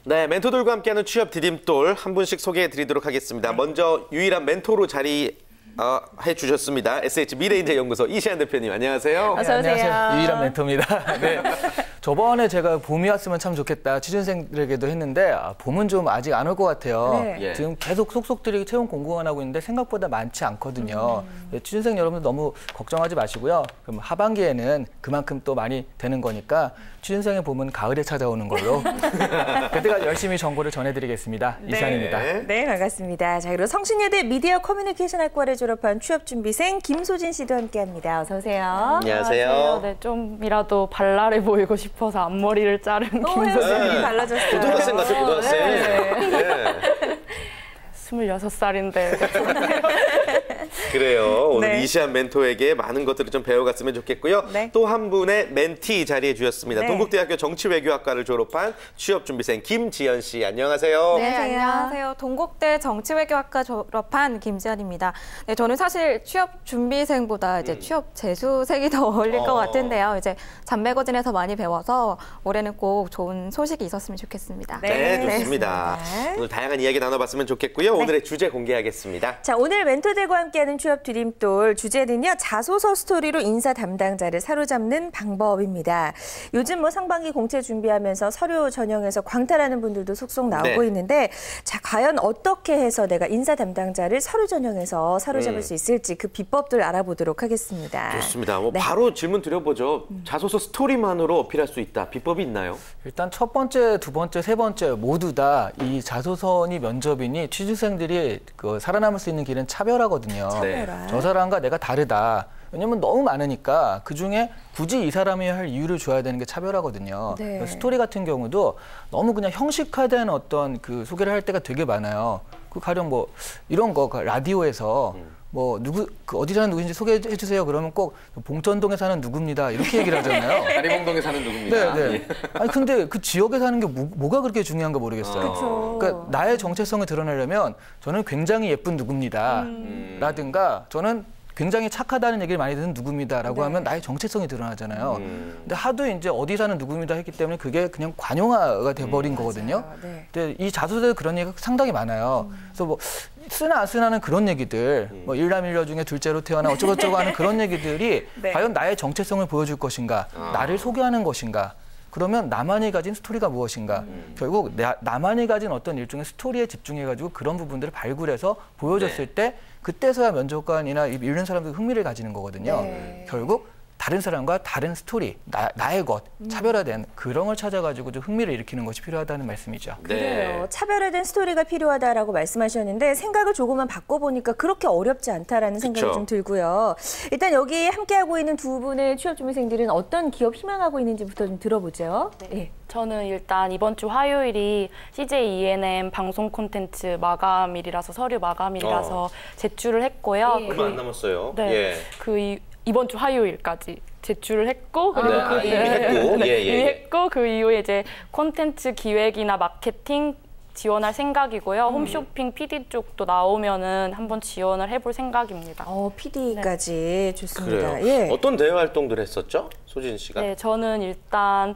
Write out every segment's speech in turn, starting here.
네, 멘토들과 함께하는 취업 디딤돌 한 분씩 소개해드리도록 하겠습니다. 먼저 유일한 멘토로 자리해주셨습니다. SH 미래인재연구소 이시안 대표님, 안녕하세요. 어서 오세요. 안녕하세요. 유일한 멘토입니다. 네. 저번에 제가 봄이 왔으면 참 좋겠다 취준생들에게도 했는데 봄은 좀 아직 안 올 것 같아요. 네. 지금 계속 속속들이 채용 공고만 하고 있는데 생각보다 많지 않거든요. 취준생 여러분들 너무 걱정하지 마시고요. 그럼 하반기에는 그만큼 또 많이 되는 거니까 취준생의 봄은 가을에 찾아오는 걸로 그때가 열심히 정보를 전해드리겠습니다. 네. 이시안입니다. 네, 반갑습니다. 자, 그리고 성신여대 미디어 커뮤니케이션 학과를 졸업한 취업준비생 김소진 씨도 함께합니다. 어서 오세요. 안녕하세요. 네, 좀이라도 발랄해 보이고 싶어서 앞머리를 자른 김소진이 헤어스타일이 달라졌어요. 고등학생 같아요, 고등학생. 네. 26살인데. 그래요. 오늘 네. 이시안 멘토에게 많은 것들을 좀 배워갔으면 좋겠고요. 네. 또 한 분의 멘티 자리해 주셨습니다. 네. 동국대학교 정치외교학과를 졸업한 취업준비생 김지연 씨, 안녕하세요. 네, 안녕하세요. 동국대 정치외교학과 졸업한 김지연입니다. 네, 저는 사실 취업 준비생보다 이제 취업 재수생이 더 어울릴 것 같은데요. 이제 잡매거진에서 많이 배워서 올해는 꼭 좋은 소식이 있었으면 좋겠습니다. 네, 좋습니다. 네. 오늘 다양한 이야기 나눠봤으면 좋겠고요. 오늘의 주제 공개하겠습니다. 자, 오늘 멘토들과 함께하는 취업 디딤돌 주제는요, 자소서 스토리로 인사 담당자를 사로잡는 방법입니다. 요즘 뭐 상반기 공채 준비하면서 서류 전형에서 광탈하는 분들도 속속 나오고 네. 있는데, 자, 과연 어떻게 해서 내가 인사 담당자를 서류 전형에서 사로잡을 수 있을지 그 비법들 알아보도록 하겠습니다. 좋습니다. 뭐 네. 바로 질문 드려보죠. 자소서 스토리만으로 어필할 수 있다. 비법이 있나요? 일단 첫 번째, 두 번째, 세 번째 모두 다 이 자소서니 면접이니 취준생들이 살아남을 수 있는 길은 차별화거든요. 차별화. 저 사람과 내가 다르다. 왜냐면 너무 많으니까 그중에 굳이 이 사람이 할 이유를 줘야 되는 게 차별화거든요. 네. 스토리 같은 경우도 너무 그냥 형식화된 어떤 그 소개를 할 때가 되게 많아요. 그 가령 뭐 이런 거 라디오에서 뭐 어디 사는 누구인지 소개해 주세요. 그러면 꼭 봉천동에 사는 누구입니다. 이렇게 얘기를 하잖아요. 다리봉동에 사는 누구입니다. 네, 네. 아니 근데 그 지역에 사는 게 뭐가 그렇게 중요한가 모르겠어요. 그렇죠. 그러니까 나의 정체성을 드러내려면 저는 굉장히 예쁜 누구입니다. 라든가 저는 굉장히 착하다는 얘기를 많이 듣는 누구입니다라고 하면 나의 정체성이 드러나잖아요. 근데 하도 이제 어디 사는 누구입니다 했기 때문에 그게 그냥 관용화가 돼버린 거거든요. 네. 근데 이 자소서에 그런 얘기가 상당히 많아요. 그래서 뭐 쓰나 안 쓰나는 그런 얘기들, 뭐 일남일녀 중에 둘째로 태어나 어쩌고저쩌고 하는 그런 얘기들이 네. 과연 나의 정체성을 보여줄 것인가, 나를 소개하는 것인가. 그러면 나만이 가진 스토리가 무엇인가. 결국 나만이 가진 어떤 일종의 스토리에 집중해가지고 그런 부분들을 발굴해서 보여줬을 때 그때서야 면접관이나 이런 사람들이 흥미를 가지는 거거든요. 네. 결국 다른 사람과 다른 스토리, 나의 것, 차별화된 그런 걸 찾아가지고 좀 흥미를 일으키는 것이 필요하다는 말씀이죠. 그래요. 차별화된 스토리가 필요하다라고 말씀하셨는데 생각을 조금만 바꿔보니까 그렇게 어렵지 않다라는 생각이 그쵸. 좀 들고요. 일단 여기 함께하고 있는 두 분의 취업준비생들은 어떤 기업 희망하고 있는지부터 좀 들어보죠. 네. 저는 일단 이번 주 화요일이 CJ ENM 방송 콘텐츠 마감일이라서 서류 마감일이라서 제출을 했고요. 얼마 안 남았어요. 네. 예. 이번 주 화요일까지 제출을 했고 그리고 이미 했고. 이미 했고 그 이후에 이제 콘텐츠 기획이나 마케팅 지원할 생각이고요. 홈쇼핑 PD 쪽도 나오면은 한번 지원을 해볼 생각입니다. PD까지 좋습니다. 그래요. 예. 어떤 대외 활동들 했었죠? 소진 씨가? 네, 저는 일단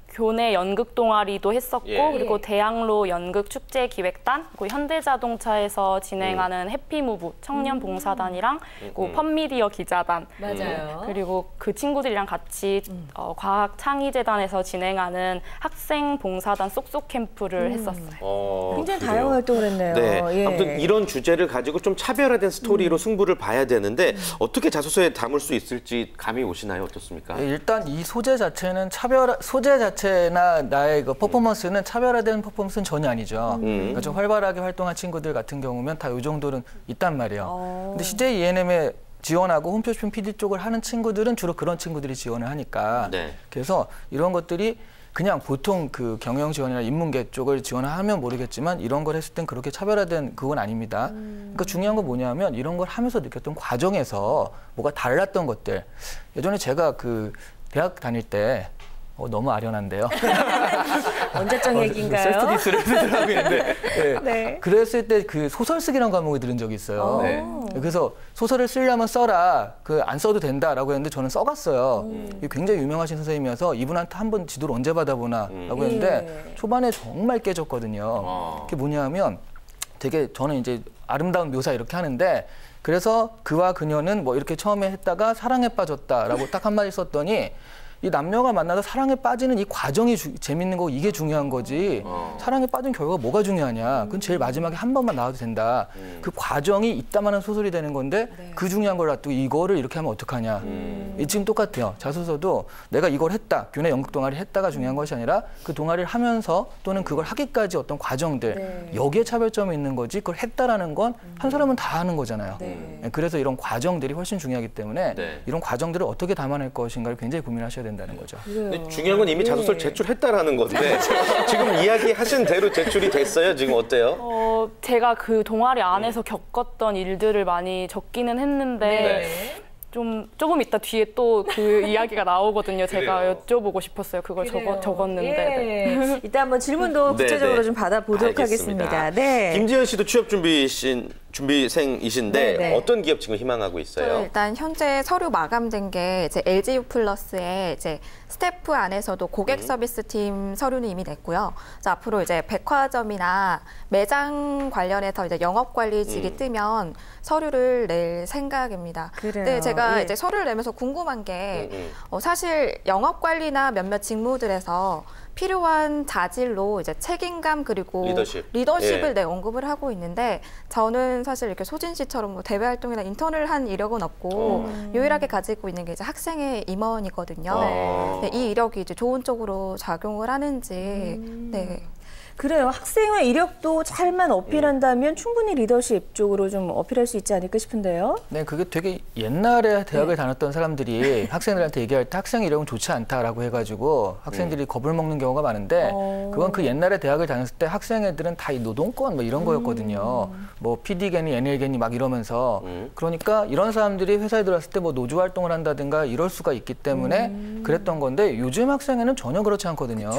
교내 연극 동아리도 했었고 예. 그리고 대학로 연극 축제 기획단 그리고 현대자동차에서 진행하는 해피무브 청년 봉사단이랑 그리고 펀미디어 기자단 맞아요. 그리고 그 친구들이랑 같이 과학창의재단에서 진행하는 학생 봉사단 쏙쏙 캠프를 했었어요. 굉장히 그래요. 다양한 활동을 했네요. 네. 예. 아무튼 이런 주제를 가지고 좀 차별화된 스토리로 승부를 봐야 되는데 어떻게 자소서에 담을 수 있을지 감이 오시나요? 어떻습니까? 일단 이 소재 자체는 소재 자체나 나의 그 퍼포먼스는 차별화된 퍼포먼스는 전혀 아니죠. 그러니까 좀 활발하게 활동한 친구들 같은 경우면 다 이 정도는 있단 말이에요. 근데 CJ ENM에 지원하고 홈쇼핑 PD 쪽을 하는 친구들은 주로 그런 친구들이 지원을 하니까 네. 그래서 이런 것들이 그냥 보통 그 경영 지원이나 인문계 쪽을 지원하면 모르겠지만 이런 걸 했을 땐 그렇게 차별화된 그건 아닙니다. 그러니까 중요한 건 뭐냐면 이런 걸 하면서 느꼈던 과정에서 뭐가 달랐던 것들. 예전에 제가 그 대학 다닐 때 너무 아련한데요. 언제적 얘기인가요? 셀프 디스를 쓰더라고 했는데 네. 네. 그랬을 때 그 소설 쓰기란 과목을 들은 적이 있어요. 네. 그래서 소설을 쓰려면 써라. 안 써도 된다라고 했는데 저는 써갔어요. 굉장히 유명하신 선생님이어서 이분한테 한번 지도를 언제 받아보나라고 했는데 초반에 정말 깨졌거든요. 그게 뭐냐면 되게 저는 이제 아름다운 묘사 이렇게 하는데 그래서 그와 그녀는 뭐 이렇게 처음에 했다가 사랑에 빠졌다라고 딱 한마디 썼더니 이 남녀가 만나서 사랑에 빠지는 이 과정이 재밌는 거고 이게 중요한 거지 사랑에 빠진 결과가 뭐가 중요하냐 그건 제일 마지막에 한 번만 나와도 된다 그 과정이 이따만한 소설이 되는 건데 그 중요한 걸 놔두고 이거를 이렇게 하면 어떡하냐 지금 똑같아요. 자소서도 내가 이걸 했다 교내 연극 동아리 했다가 중요한 것이 아니라 그 동아리를 하면서 또는 그걸 하기까지 어떤 과정들 여기에 차별점이 있는 거지 그걸 했다라는 건 한 사람은 다 하는 거잖아요. 그래서 이런 과정들이 훨씬 중요하기 때문에 이런 과정들을 어떻게 담아낼 것인가를 굉장히 고민하셔야 된다는 거죠. 근데 중요한 건 이미 자소서를 제출했다라는 건데 지금 이야기하신 대로 제출이 됐어요? 지금 어때요? 제가 그 동아리 안에서 겪었던 일들을 많이 적기는 했는데 조금 이따 뒤에 또 그 이야기가 나오거든요. 제가 여쭤보고 싶었어요. 그걸 적었는데. 네. 이따 한번 질문도 구체적으로 좀 받아보도록 하겠습니다. 네. 김지연 씨도 취업 준비생이신데 어떤 기업 지금 희망하고 있어요? 일단 현재 서류 마감된 게 이제 LGU 플러스의 이제 스태프 안에서도 고객 서비스 팀 서류는 이미 냈고요. 앞으로 이제 백화점이나 매장 관련해서 이제 영업관리직이 뜨면 서류를 낼 생각입니다. 그래요. 네, 제가 이제 서류를 내면서 궁금한 게 사실 영업관리나 몇몇 직무들에서 필요한 자질로 이제 책임감 그리고 리더십을 언급을 하고 있는데 저는 사실 이렇게 소진 씨처럼 뭐 대외 활동이나 인턴을 한 이력은 없고 유일하게 가지고 있는 게 이제 학생의 임원이거든요. 네, 이 이력이 이제 좋은 쪽으로 작용을 하는지. 네. 그래요. 학생의 이력도 잘만 어필한다면 충분히 리더십 쪽으로 좀 어필할 수 있지 않을까 싶은데요. 네, 그게 되게 옛날에 대학을 다녔던 사람들이 학생들한테 얘기할 때 학생 이력은 좋지 않다라고 해가지고 학생들이 겁을 먹는 경우가 많은데 그건 그 옛날에 대학을 다녔을 때 학생 애들은 다 이 노동권 뭐 이런 거였거든요. 뭐 PD개니 NL개니 막 이러면서 그러니까 이런 사람들이 회사에 들어왔을 때 뭐 노조 활동을 한다든가 이럴 수가 있기 때문에 그랬던 건데 요즘 학생에는 전혀 그렇지 않거든요.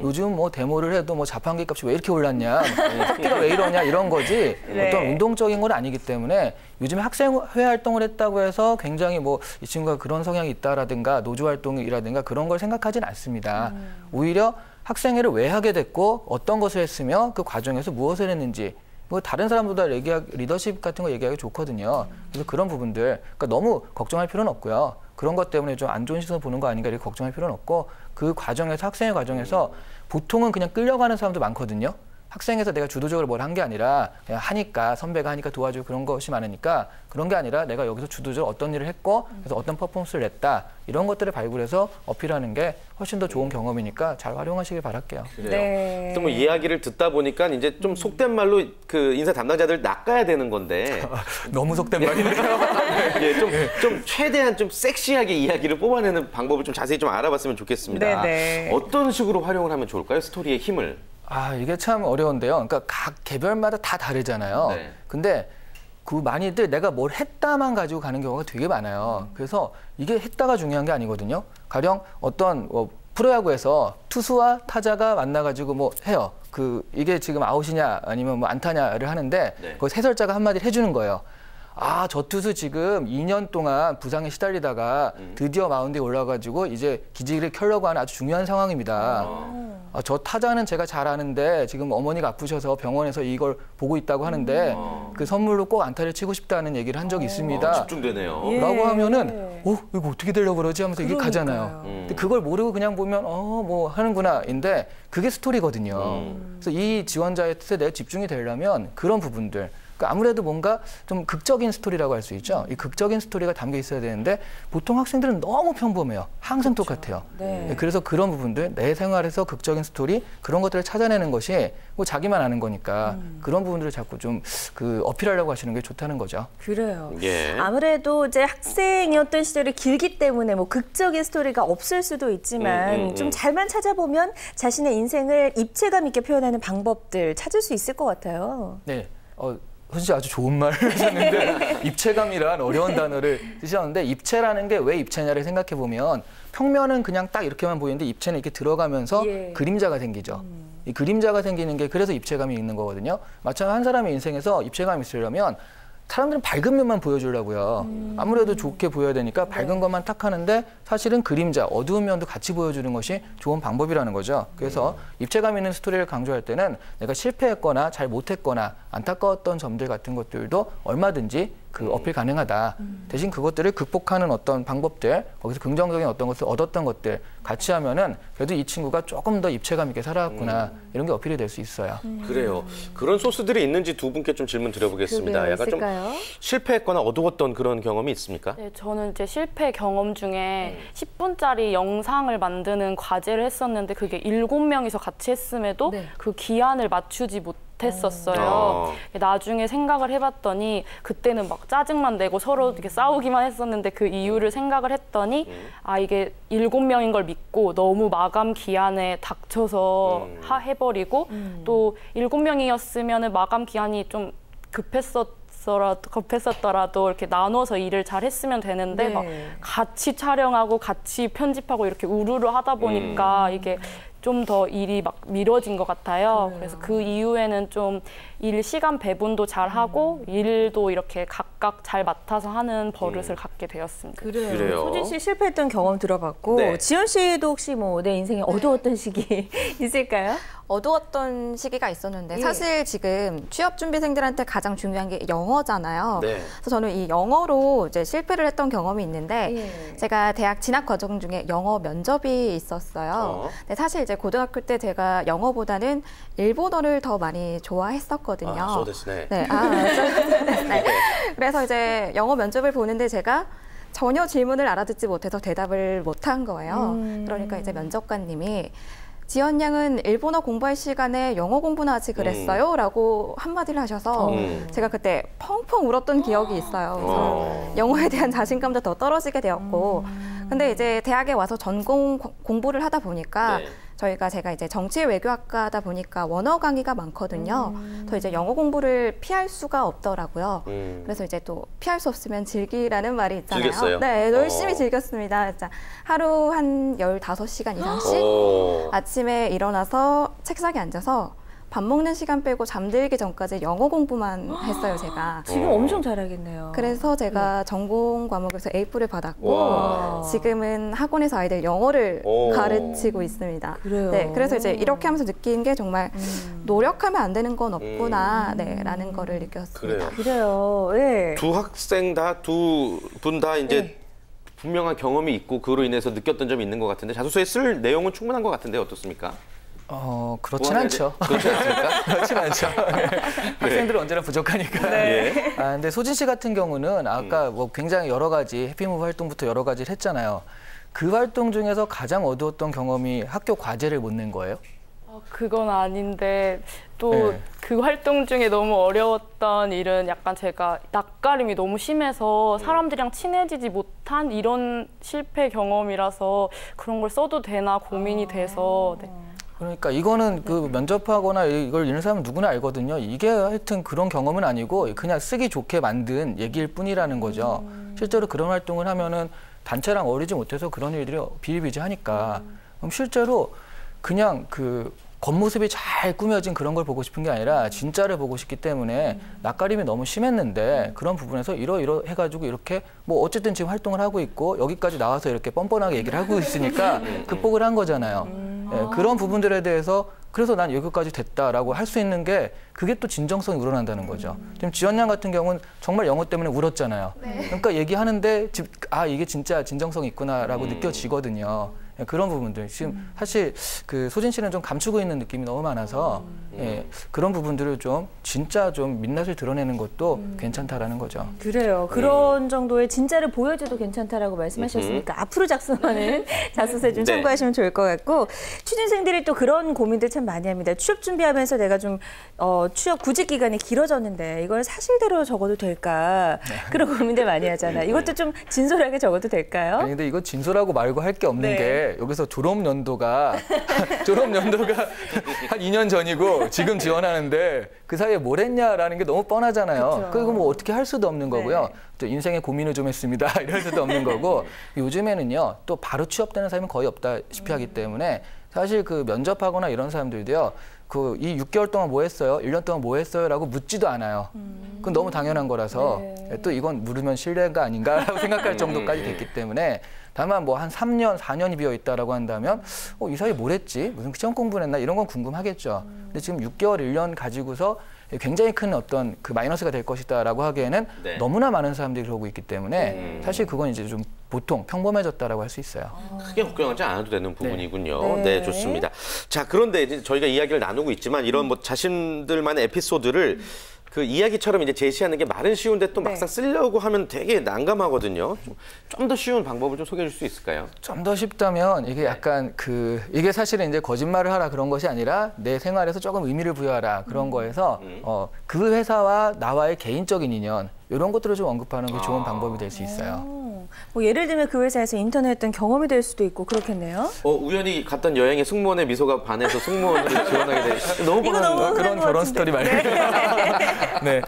요즘 뭐 데모를 해도 뭐 자판기 값이 왜 이렇게 올랐냐, 학기가 왜 이러냐 이런 거지 어떤 운동적인 건 아니기 때문에 요즘에 학생회 활동을 했다고 해서 굉장히 뭐 이 친구가 그런 성향이 있다라든가 노조 활동이라든가 그런 걸 생각하진 않습니다. 오히려 학생회를 왜 하게 됐고 어떤 것을 했으며 그 과정에서 무엇을 했는지 뭐 다른 사람보다 리더십 같은 거 얘기하기 좋거든요. 그래서 그런 부분들 그러니까 너무 걱정할 필요는 없고요. 그런 것 때문에 좀 안 좋은 시선을 보는 거 아닌가 이렇게 걱정할 필요는 없고 그 과정에서 학생회 과정에서 보통은 그냥 끌려가는 사람도 많거든요. 학생에서 내가 주도적으로 뭘 한 게 아니라 그냥 하니까 선배가 하니까 도와주고 그런 것이 많으니까 그런 게 아니라 내가 여기서 주도적으로 어떤 일을 했고 그래서 어떤 퍼포먼스를 냈다 이런 것들을 발굴해서 어필하는 게 훨씬 더 좋은 경험이니까 잘 활용하시길 바랄게요. 네. 또 뭐 이야기를 듣다 보니까 이제 좀 속된 말로 그 인사 담당자들 낚아야 되는 건데 너무 속된 말인데요. 예, 좀 최대한 좀 섹시하게 이야기를 뽑아내는 방법을 좀 자세히 좀 알아봤으면 좋겠습니다. 어떤 식으로 활용을 하면 좋을까요? 스토리의 힘을. 이게 참 어려운데요. 그러니까 각 개별마다 다 다르잖아요. 근데 그 많이들 내가 뭘 했다만 가지고 가는 경우가 되게 많아요. 그래서 이게 했다가 중요한 게 아니거든요. 가령 어떤 프로야구에서 투수와 타자가 만나가지고 뭐 해요. 이게 지금 아웃이냐 아니면 뭐 안타냐를 하는데 그 해설자가 한마디를 해주는 거예요. 저 투수 지금 2년 동안 부상에 시달리다가 드디어 마운드에 올라가지고 이제 기지개를 켜려고 하는 아주 중요한 상황입니다. 저 타자는 제가 잘 아는데 지금 어머니가 아프셔서 병원에서 이걸 보고 있다고 하는데 그 선물로 꼭 안타를 치고 싶다는 얘기를 한 적이 있습니다. 집중되네요. 라고 하면은 이거 어떻게 되려고 그러지 하면서 이게 가잖아요. 근데 그걸 모르고 그냥 보면 뭐 하는구나인데 그게 스토리거든요. 그래서 이 지원자의 뜻에 내가 집중이 되려면 그런 부분들 그러니까 아무래도 뭔가 좀 극적인 스토리라고 할 수 있죠. 이 극적인 스토리가 담겨 있어야 되는데 보통 학생들은 너무 평범해요. 항상 똑같아요. 그래서 그런 부분들, 내 생활에서 극적인 스토리 그런 것들을 찾아내는 것이 뭐 자기만 아는 거니까 그런 부분들을 자꾸 좀 어필하려고 하시는 게 좋다는 거죠. 그래요. 아무래도 이제 학생이었던 시절이 길기 때문에 뭐 극적인 스토리가 없을 수도 있지만 좀 잘만 찾아보면 자신의 인생을 입체감 있게 표현하는 방법들 찾을 수 있을 것 같아요. 네. 사실 아주 좋은 말을 하셨는데 입체감이란 어려운 단어를 쓰셨는데 입체라는 게 왜 입체냐를 생각해 보면 평면은 그냥 딱 이렇게만 보이는데 입체는 이렇게 들어가면서 그림자가 생기죠. 이 그림자가 생기는 게 그래서 입체감이 있는 거거든요. 마찬가지로 한 사람의 인생에서 입체감이 있으려면 사람들은 밝은 면만 보여주려고요. 아무래도 좋게 보여야 되니까 밝은 것만 탁 하는데 사실은 그림자, 어두운 면도 같이 보여주는 것이 좋은 방법이라는 거죠. 그래서 입체감 있는 스토리를 강조할 때는 내가 실패했거나 잘 못했거나 안타까웠던 점들 같은 것들도 얼마든지 그 어필 가능하다. 대신 그것들을 극복하는 어떤 방법들, 거기서 긍정적인 어떤 것을 얻었던 것들 같이 하면은 그래도 이 친구가 조금 더 입체감 있게 살아왔구나 이런 게 어필이 될 수 있어요. 그래요. 그런 소스들이 있는지 두 분께 좀 질문 드려보겠습니다. 약간 있을까요? 좀 실패했거나 어두웠던 그런 경험이 있습니까? 네, 저는 이제 실패 경험 중에 10분짜리 영상을 만드는 과제를 했었는데 그게 7명이서 같이 했음에도 그 기한을 맞추지 못했었어요. 나중에 생각을 해봤더니 그때는 막 짜증만 내고 서로 이렇게 싸우기만 했었는데 그 이유를 생각을 했더니 아 이게 7명인 걸 믿고 너무 마감 기한에 닥쳐서 해버리고 또 7명이었으면 마감 기한이 좀 급했었더라도 이렇게 나눠서 일을 잘 했으면 되는데 막 같이 촬영하고 같이 편집하고 이렇게 우르르 하다 보니까 이게 좀 더 일이 막 미뤄진 것 같아요. 그래서 그 이후에는 좀 일 시간 배분도 잘 하고 일도 이렇게 각각 잘 맡아서 하는 버릇을 갖게 되었습니다. 그래요. 소진 씨 실패했던 경험 들어봤고 지연 씨도 혹시 뭐 내 인생에 어두웠던 시기 있을까요? 어두웠던 시기가 있었는데 사실 지금 취업 준비생들한테 가장 중요한 게 영어잖아요. 그래서 저는 이 영어로 이제 실패를 했던 경험이 있는데 제가 대학 진학 과정 중에 영어 면접이 있었어요. 근데 사실 이제 고등학교 때 제가 영어보다는 일본어를 더 많이 좋아했었거든요. 소데스네. 소데스네. 그래서 이제 영어 면접을 보는데 제가 전혀 질문을 알아듣지 못해서 대답을 못한 거예요. 그러니까 이제 면접관님이 지연 양은 일본어 공부할 시간에 영어 공부나 하지 그랬어요? 라고 한마디를 하셔서 제가 그때 펑펑 울었던 기억이 있어요. 그래서 영어에 대한 자신감도 더 떨어지게 되었고 근데 이제 대학에 와서 전공 공부를 하다 보니까 제가 이제 정치 외교학과다 보니까 원어 강의가 많거든요. 더 이제 영어 공부를 피할 수가 없더라고요. 그래서 이제 또 피할 수 없으면 즐기라는 말이 있잖아요. 즐겼어요? 네, 열심히 즐겼습니다. 진짜 하루 한 15시간 이상씩 아침에 일어나서 책상에 앉아서 밥 먹는 시간 빼고 잠들기 전까지 영어 공부만 했어요, 제가. 지금 엄청 잘하겠네요. 그래서 제가 전공 과목에서 A뿔을 받았고 지금은 학원에서 아이들 영어를 가르치고 있습니다. 그래요. 네, 그래서 이제 이렇게 하면서 느낀 게 정말 노력하면 안 되는 건 없구나, 라는 거를 느꼈습니다. 그래요. 네. 두 학생 두 분 다 이제 분명한 경험이 있고 그로 인해서 느꼈던 점이 있는 것 같은데 자소서에 쓸 내용은 충분한 것 같은데 어떻습니까? 그렇진 않죠. 그렇지 않습니까? 그렇진 않죠. 학생들은 언제나 부족하니까. 근데 소진 씨 같은 경우는 아까 뭐 굉장히 여러 가지 해피무브 활동부터 여러 가지를 했잖아요. 그 활동 중에서 가장 어두웠던 경험이 학교 과제를 못 낸 거예요? 그건 아닌데 또 그 활동 중에 너무 어려웠던 일은 약간 제가 낯가림이 너무 심해서 사람들이랑 친해지지 못한 이런 실패 경험이라서 그런 걸 써도 되나 고민이 돼서 그러니까 이거는 그 면접하거나 이걸 읽는 사람은 누구나 알거든요. 이게 하여튼 그런 경험은 아니고 그냥 쓰기 좋게 만든 얘기일 뿐이라는 거죠. 실제로 그런 활동을 하면은 단체랑 어울리지 못해서 그런 일들이 비일비재하니까 그럼 실제로 그냥 그 겉모습이 잘 꾸며진 그런 걸 보고 싶은 게 아니라 진짜를 보고 싶기 때문에 낯가림이 너무 심했는데 그런 부분에서 이러 해가지고 이렇게 뭐 어쨌든 지금 활동을 하고 있고 여기까지 나와서 이렇게 뻔뻔하게 얘기를 하고 있으니까 극복을 한 거잖아요. 그런 부분들에 대해서 그래서 난 여기까지 됐다라고 할 수 있는 게 그게 또 진정성이 우러난다는 거죠. 지금 지연 양 같은 경우는 정말 영어 때문에 울었잖아요. 그러니까 얘기하는데 이게 진짜 진정성이 있구나라고 느껴지거든요. 그런 부분들 지금 사실 그 소진 씨는 좀 감추고 있는 느낌이 너무 많아서 그런 부분들을 좀 진짜 좀 민낯을 드러내는 것도 괜찮다라는 거죠. 그래요. 그런 정도의 진짜를 보여줘도 괜찮다라고 말씀하셨으니까 앞으로 작성하는 자소서에 좀 참고하시면 좋을 것 같고 취준생들이 또 그런 고민들 참 많이 합니다. 취업 준비하면서 내가 좀 취업 구직 기간이 길어졌는데 이걸 사실대로 적어도 될까 그런 고민들 많이 하잖아요. 이것도 좀 진솔하게 적어도 될까요? 아니, 근데 이거 진솔하고 말고 할 게 없는 게 했는데 여기서 졸업 연도가 한 2년 전이고 지금 지원하는데 그 사이에 뭘 했냐라는 게 너무 뻔하잖아요. 그리고 뭐 어떻게 할 수도 없는 거고요. 또 인생에 고민을 좀 했습니다. 이럴 수도 없는 거고 요즘에는요 또 바로 취업되는 사람이 거의 없다시피 하기 때문에 사실 그 면접하거나 이런 사람들도요. 이 6개월 동안 뭐 했어요? 1년 동안 뭐 했어요? 라고 묻지도 않아요. 그건 너무 당연한 거라서 또 이건 물으면 실례가 아닌가라고 생각할 정도까지 됐기 때문에 다만 뭐 한 3년, 4년이 비어 있다라고 한다면 이 사이에 뭘 했지? 무슨 시험 공부를 했나? 이런 건 궁금하겠죠. 근데 지금 6개월, 1년 가지고서 굉장히 큰 어떤 그 마이너스가 될 것이다라고 하기에는 너무나 많은 사람들이 그러고 있기 때문에 사실 그건 이제 좀 보통 평범해졌다라고 할 수 있어요. 크게 걱정하지 않아도 되는 부분이군요. 네, 좋습니다. 자, 그런데 이제 저희가 이야기를 나누고 있지만 이런 뭐 자신들만의 에피소드를 그 이야기처럼 이제 제시하는 게 말은 쉬운데 또 막상 쓰려고 하면 되게 난감하거든요. 좀 더 쉬운 방법을 좀 소개해 줄 수 있을까요? 좀 더 쉽다면 이게 약간 이게 사실은 이제 거짓말을 하라 그런 것이 아니라 내 생활에서 조금 의미를 부여하라 그런 거에서 그 회사와 나와의 개인적인 인연 이런 것들을 좀 언급하는 게 좋은 방법이 될 수 있어요. 뭐 예를 들면 그 회사에서 인턴했던 경험이 될 수도 있고 그렇겠네요. 우연히 갔던 여행에 승무원의 미소가 반해서 승무원으로 지원하게 돼. 너무 뻔한 그런 결혼 스토리 말고. 네.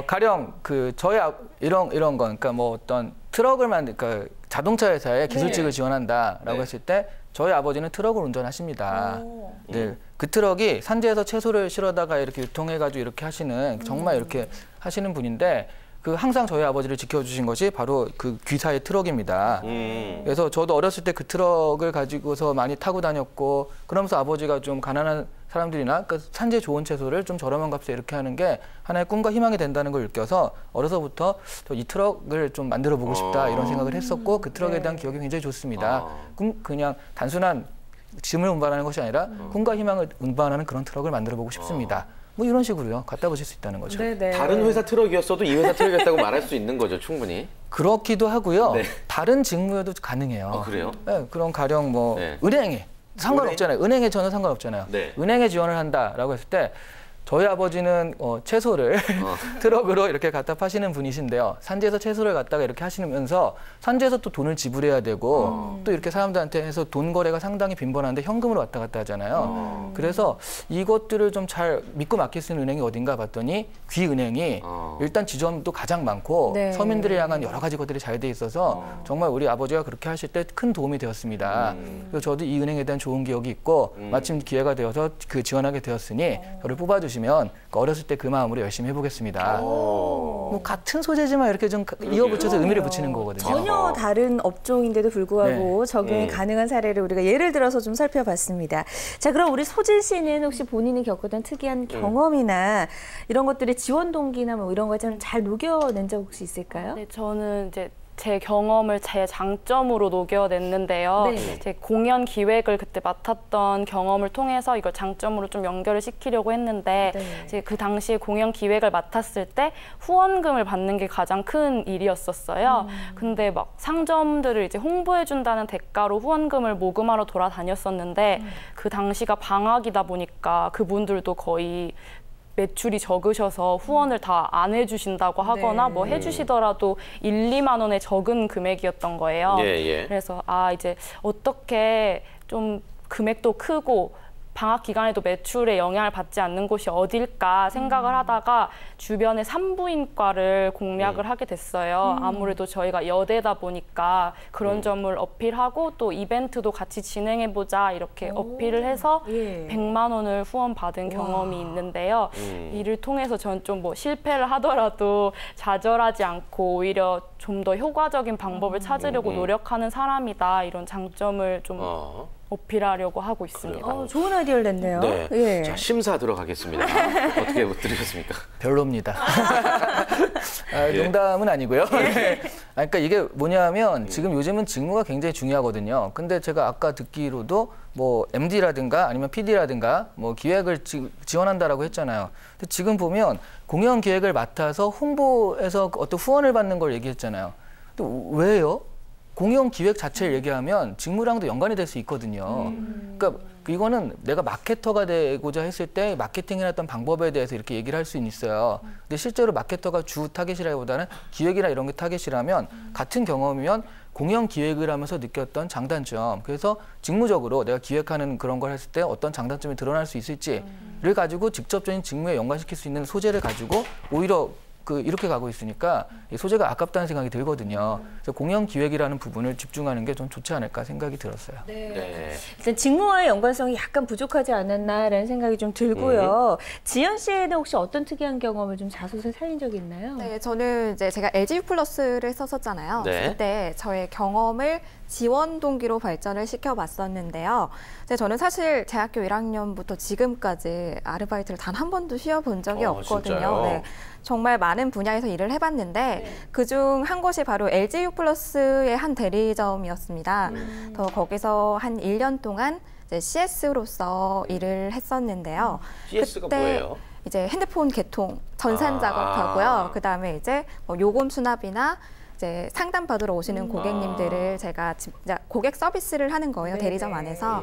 가령 저희 이런 건 그러니까 뭐 어떤 트럭을 그러니까 자동차 회사에 기술직을 지원한다라고 했을 때 저희 아버지는 트럭을 운전하십니다. 네. 그 트럭이 산지에서 채소를 실어다가 이렇게 유통해가지고 이렇게 하시는 정말 이렇게 하시는 분인데 항상 저희 아버지를 지켜주신 것이 바로 그 귀사의 트럭입니다. 그래서 저도 어렸을 때 그 트럭을 가지고서 많이 타고 다녔고 그러면서 아버지가 좀 가난한 사람들이나 산지에 좋은 채소를 좀 저렴한 값에 이렇게 하는 게 하나의 꿈과 희망이 된다는 걸 느껴서 어려서부터 이 트럭을 좀 만들어 보고 싶다 이런 생각을 했었고 그 트럭에 대한 기억이 굉장히 좋습니다. 그냥 단순한 짐을 운반하는 것이 아니라 꿈과 희망을 운반하는 그런 트럭을 만들어 보고 싶습니다. 뭐 이런 식으로요. 갖다 보실 수 있다는 거죠. 다른 회사 트럭이었어도 이 회사 트럭이었다고 말할 수 있는 거죠, 충분히. 그렇기도 하고요. 다른 직무에도 가능해요. 그래요? 네, 그럼 가령 뭐 은행에 상관없잖아요. 은행에 전혀 상관없잖아요. 은행에 지원을 한다라고 했을 때 저희 아버지는 채소를 트럭으로 이렇게 갖다 파시는 분이신데요. 산지에서 채소를 갖다가 이렇게 하시면서 산지에서 또 돈을 지불해야 되고 또 이렇게 사람들한테 해서 돈 거래가 상당히 빈번한데 현금으로 왔다 갔다 하잖아요. 그래서 이것들을 좀 잘 믿고 맡길 수 있는 은행이 어딘가 봤더니 귀은행이 일단 지점도 가장 많고 서민들을 향한 여러 가지 것들이 잘 돼 있어서 정말 우리 아버지가 그렇게 하실 때 큰 도움이 되었습니다. 그래서 저도 이 은행에 대한 좋은 기억이 있고 마침 기회가 되어서 지원하게 되었으니 저를 뽑아주시면 어렸을 때 그 마음으로 열심히 해보겠습니다. 뭐 같은 소재지만 이렇게 좀 이어붙여서 의미를 붙이는 거거든요. 전혀 다른 업종인데도 불구하고 적용이 가능한 사례를 우리가 예를 들어서 좀 살펴봤습니다. 자, 그럼 우리 소진 씨는 혹시 본인이 겪었던 특이한 경험이나 이런 것들의 지원 동기나 뭐 이런 거 좀 잘 녹여낸 적 혹시 있을까요? 네, 저는 이제 제 경험을 제 장점으로 녹여냈는데요. 제 공연 기획을 그때 맡았던 경험을 통해서 이걸 장점으로 좀 연결을 시키려고 했는데 이제 그 당시에 공연 기획을 맡았을 때 후원금을 받는 게 가장 큰 일이었었어요. 근데 막 상점들을 이제 홍보해준다는 대가로 후원금을 모금하러 돌아다녔었는데 그 당시가 방학이다 보니까 그분들도 거의 매출이 적으셔서 후원을 다 안 해주신다고 하거나 뭐 해주시더라도 1, 2만 원의 적은 금액이었던 거예요. 그래서 이제 어떻게 좀 금액도 크고 방학 기간에도 매출에 영향을 받지 않는 곳이 어딜까 생각을 하다가 주변에 산부인과를 공략을 하게 됐어요. 아무래도 저희가 여대다 보니까 그런 점을 어필하고 또 이벤트도 같이 진행해보자 이렇게 어필을 해서 100만 원을 후원받은 경험이 있는데요. 이를 통해서 저는 좀 뭐 실패를 하더라도 좌절하지 않고 오히려 좀 더 효과적인 방법을 찾으려고 노력하는 사람이다 이런 장점을 좀 어필하려고 하고 있습니다. 좋은 아이디어를 냈네요. 자, 심사 들어가겠습니다. 어떻게 들으셨습니까? 별로입니다. 농담은 아니고요. 그러니까 이게 뭐냐면 지금 요즘은 직무가 굉장히 중요하거든요. 근데 제가 아까 듣기로도 뭐 MD라든가 아니면 PD라든가 뭐 기획을 지원한다라고 했잖아요. 근데 지금 보면 공연 기획을 맡아서 홍보에서 어떤 후원을 받는 걸 얘기했잖아요. 근데 왜요? 공연 기획 자체를 얘기하면 직무랑도 연관이 될 수 있거든요. 그러니까 이거는 내가 마케터가 되고자 했을 때 마케팅이나 어떤 방법에 대해서 이렇게 얘기를 할 수는 있어요. 근데 실제로 마케터가 주 타겟이라기보다는 기획이나 이런 게 타겟이라면 같은 경험이면 공연 기획을 하면서 느꼈던 장단점, 그래서 직무적으로 내가 기획하는 그런 걸 했을 때 어떤 장단점이 드러날 수 있을지를 가지고 직접적인 직무에 연관시킬 수 있는 소재를 가지고 오히려 이렇게 가고 있으니까 소재가 아깝다는 생각이 들거든요. 그래서 공연 기획이라는 부분을 집중하는 게 좀 좋지 않을까 생각이 들었어요. 네. 일단 직무와의 연관성이 약간 부족하지 않았나라는 생각이 좀 들고요. 지연 씨는 혹시 어떤 특이한 경험을 좀 자소서에 살린 적이 있나요? 네, 저는 이제 제가 LG U+를 썼었잖아요. 네. 그때 저의 경험을 지원 동기로 발전을 시켜봤었는데요. 저는 사실 대학교 1학년부터 지금까지 아르바이트를 단 한 번도 쉬어본 적이 없거든요. 진짜요? 네, 정말 많은 분야에서 일을 해봤는데 그중 한 곳이 바로 LG U+의 한 대리점이었습니다. 더 거기서 한 1년 동안 이제 CS로서 일을 했었는데요. CS가 그때 뭐예요? 이제 핸드폰 개통, 전산 작업하고요. 그다음에 이제 뭐 요금 수납이나 이제 상담 받으러 오시는 고객님들을 제가 진짜 고객 서비스를 하는 거예요. 대리점 안에서.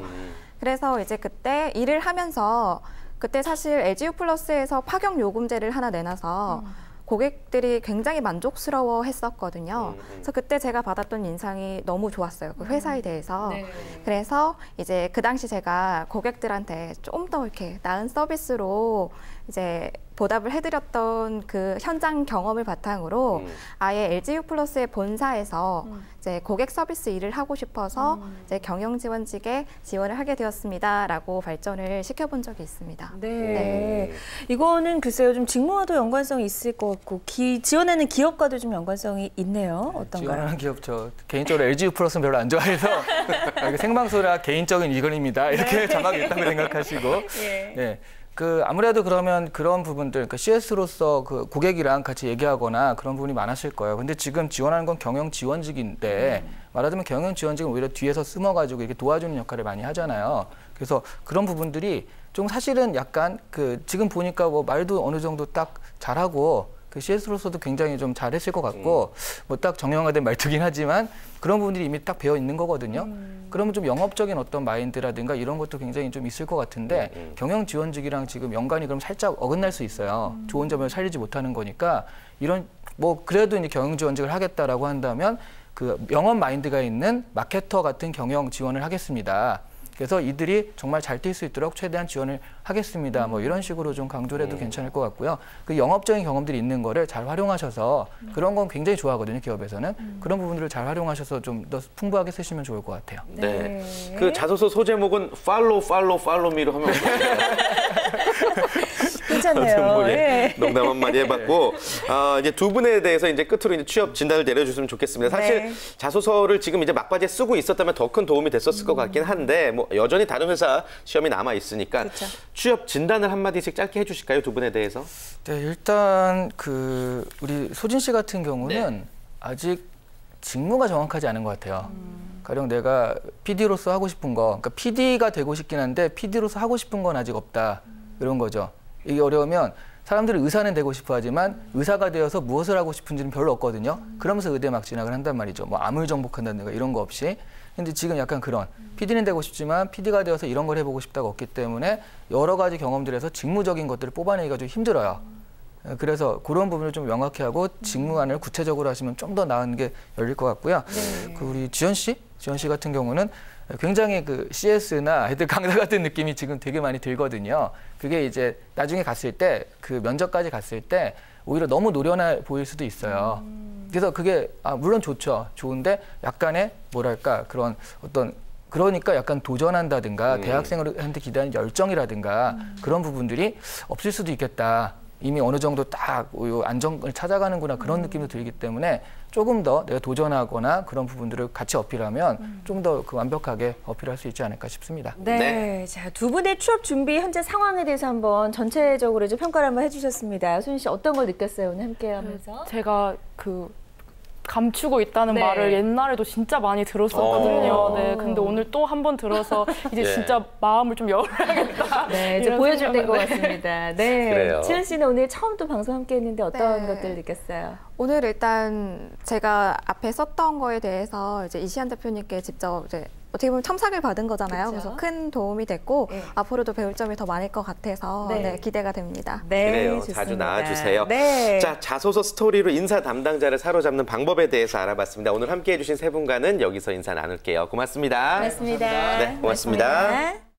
그래서 이제 그때 일을 하면서 그때 사실 LG U+에서 파격 요금제를 하나 내놔서 고객들이 굉장히 만족스러워 했었거든요. 그래서 그때 제가 받았던 인상이 너무 좋았어요. 그 회사에 대해서. 네. 그래서 이제 그 당시 제가 고객들한테 좀 더 이렇게 나은 서비스로 이제 보답을 해드렸던 그 현장 경험을 바탕으로 아예 LG U+의 본사에서 이제 고객 서비스 일을 하고 싶어서 이제 경영 지원직에 지원을 하게 되었습니다라고 발전을 시켜본 적이 있습니다. 네. 이거는 글쎄요, 좀 직무와도 연관성이 있을 것 같고 지원하는 기업과도 좀 연관성이 있네요. 어떤가요? 지원하는 기업, 저 개인적으로 LG U+는 별로 안 좋아해서 생방송이라 개인적인 의견입니다. 이렇게 자막이 있다고 생각하시고. 네. 아무래도 그러면 그런 부분들, 그러니까 CS로서 그 고객이랑 같이 얘기하거나 그런 부분이 많았을 거예요. 근데 지금 지원하는 건 경영 지원직인데 말하자면 경영 지원직은 오히려 뒤에서 숨어가지고 이렇게 도와주는 역할을 많이 하잖아요. 그래서 그런 부분들이 좀 사실은 약간 지금 보니까 뭐 말도 어느 정도 딱 잘하고 CS로서도 굉장히 좀 잘했을 것 같고 뭐 딱 정형화된 말투긴 하지만 그런 부분들이 이미 딱 배어 있는 거거든요. 그러면 좀 영업적인 어떤 마인드라든가 이런 것도 굉장히 좀 있을 것 같은데 경영 지원직이랑 지금 연관이 그럼 살짝 어긋날 수 있어요. 좋은 점을 살리지 못하는 거니까 이런 뭐 그래도 이제 경영 지원직을 하겠다라고 한다면 그 영업 마인드가 있는 마케터 같은 경영 지원을 하겠습니다. 그래서 이들이 정말 잘 뛸 수 있도록 최대한 지원을 하겠습니다. 뭐 이런 식으로 좀 강조를 해도 괜찮을 것 같고요. 그 영업적인 경험들이 있는 거를 잘 활용하셔서 그런 건 굉장히 좋아하거든요, 기업에서는. 그런 부분들을 잘 활용하셔서 좀 더 풍부하게 쓰시면 좋을 것 같아요. 네. 그 자소서 소제목은 follow me로 하면 어떨까요? 괜찮네요. 예. 농담 한마디 해봤고 이제 두 분에 대해서 이제 끝으로 이제 취업 진단을 내려주시면 좋겠습니다. 사실 자소서를 지금 이제 막바지에 쓰고 있었다면 더 큰 도움이 됐었을 것 같긴 한데 뭐 여전히 다른 회사 시험이 남아 있으니까 취업 진단을 한마디씩 짧게 해주실까요, 두 분에 대해서? 네, 일단 우리 소진 씨 같은 경우는 아직 직무가 정확하지 않은 것 같아요. 가령 내가 PD로서 하고 싶은 거, 그러니까 PD가 되고 싶긴 한데 PD로서 하고 싶은 건 아직 없다. 이런 거죠. 이게 어려우면 사람들은 의사는 되고 싶어 하지만 의사가 되어서 무엇을 하고 싶은지는 별로 없거든요. 그러면서 의대 막 진학을 한단 말이죠. 뭐 암을 정복한다든가 이런 거 없이. 근데 지금 약간 그런 PD는 되고 싶지만 PD가 되어서 이런 걸 해보고 싶다가 없기 때문에 여러 가지 경험들에서 직무적인 것들을 뽑아내기가 좀 힘들어요. 그래서 그런 부분을 좀 명확히 하고 직무안을 구체적으로 하시면 좀 더 나은 게 열릴 것 같고요. 우리 지연 씨 같은 경우는 굉장히 CS나 하여튼 강사 같은 느낌이 지금 되게 많이 들거든요. 그게 이제 나중에 갔을 때 면접까지 갔을 때 오히려 너무 노련해 보일 수도 있어요. 그래서 그게 물론 좋죠. 좋은데 약간의 뭐랄까 그런 어떤 그러니까 약간 도전한다든가 대학생한테 기대하는 열정이라든가 그런 부분들이 없을 수도 있겠다. 이미 어느 정도 딱 안정을 찾아가는구나 그런 느낌도 들기 때문에 조금 더 내가 도전하거나 그런 부분들을 같이 어필하면 좀 더 완벽하게 어필할 수 있지 않을까 싶습니다. 네. 자, 두 분의 취업 준비 현재 상황에 대해서 한번 전체적으로 좀 평가를 한번 해주셨습니다. 소진 씨 어떤 걸 느꼈어요, 오늘 함께하면서? 제가 감추고 있다는 말을 옛날에도 진짜 많이 들었었거든요. 네, 근데 오늘 또 한 번 들어서 이제 진짜 마음을 좀 열어야겠다. 네, 이제 보여줄 때인 것 같습니다. 네, 그래요. 지연 씨는 오늘 처음 또 방송 함께했는데 어떤 것들 느꼈어요? 오늘 일단 제가 앞에 썼던 거에 대해서 이제 이시안 대표님께 직접 이제 어떻게 보면 첨삭을 받은 거잖아요. 그쵸? 그래서 큰 도움이 됐고 네. 앞으로도 배울 점이 더 많을 것 같아서 네. 네, 기대가 됩니다. 네, 그래요. 좋습니다. 자주 나와주세요. 네. 자, 자소서 스토리로 인사 담당자를 사로잡는 방법에 대해서 알아봤습니다. 오늘 함께해 주신 세 분과는 여기서 인사 나눌게요. 고맙습니다. 고맙습니다. 네, 고맙습니다. 고맙습니다.